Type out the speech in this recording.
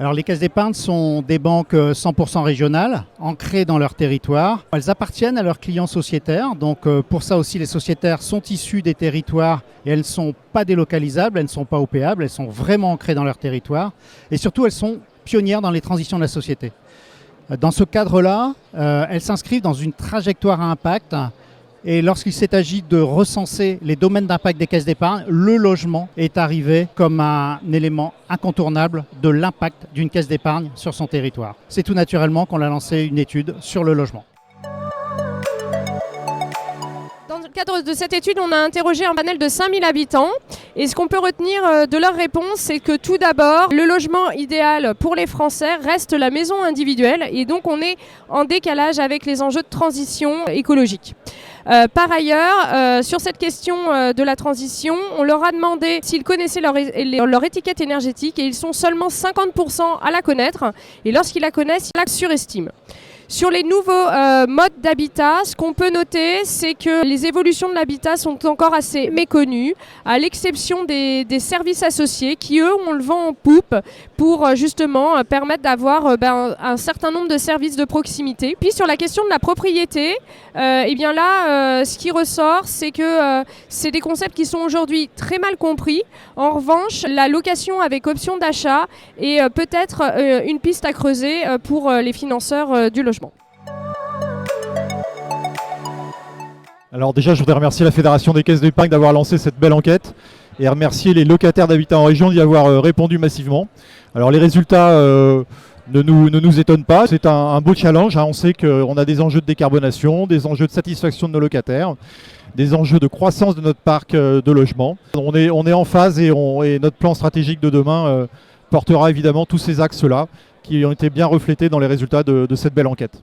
Alors les caisses d'épargne sont des banques 100% régionales, ancrées dans leur territoire. Elles appartiennent à leurs clients sociétaires, donc pour ça aussi les sociétaires sont issus des territoires et elles ne sont pas délocalisables, elles ne sont pas opéables, elles sont vraiment ancrées dans leur territoire et surtout elles sont pionnières dans les transitions de la société. Dans ce cadre-là, elles s'inscrivent dans une trajectoire à impact. Et lorsqu'il s'est agi de recenser les domaines d'impact des caisses d'épargne, le logement est arrivé comme un élément incontournable de l'impact d'une caisse d'épargne sur son territoire. C'est tout naturellement qu'on a lancé une étude sur le logement. Dans le cadre de cette étude, on a interrogé un panel de 5000 habitants. Et ce qu'on peut retenir de leur réponse, c'est que tout d'abord, le logement idéal pour les Français reste la maison individuelle. Et donc, on est en décalage avec les enjeux de transition écologique. Par ailleurs, sur cette question de la transition, on leur a demandé s'ils connaissaient leur étiquette énergétique et ils sont seulement 50% à la connaître. Et lorsqu'ils la connaissent, ils la surestiment. Sur les nouveaux modes d'habitat, ce qu'on peut noter, c'est que les évolutions de l'habitat sont encore assez méconnues, à l'exception des services associés qui, eux, ont le vent en poupe pour justement permettre d'avoir un certain nombre de services de proximité. Puis sur la question de la propriété, eh bien là, ce qui ressort, c'est que c'est des concepts qui sont aujourd'hui très mal compris. En revanche, la location avec option d'achat est peut-être une piste à creuser pour les financeurs du logement. Alors déjà, je voudrais remercier la Fédération des caisses d'épargne d'avoir lancé cette belle enquête et remercier les locataires d'habitat en région d'y avoir répondu massivement. Alors les résultats ne nous étonnent pas, c'est un beau challenge. On sait qu'on a des enjeux de décarbonation, des enjeux de satisfaction de nos locataires, des enjeux de croissance de notre parc de logement. On est en phase et notre plan stratégique de demain portera évidemment tous ces axes-là qui ont été bien reflétés dans les résultats de cette belle enquête.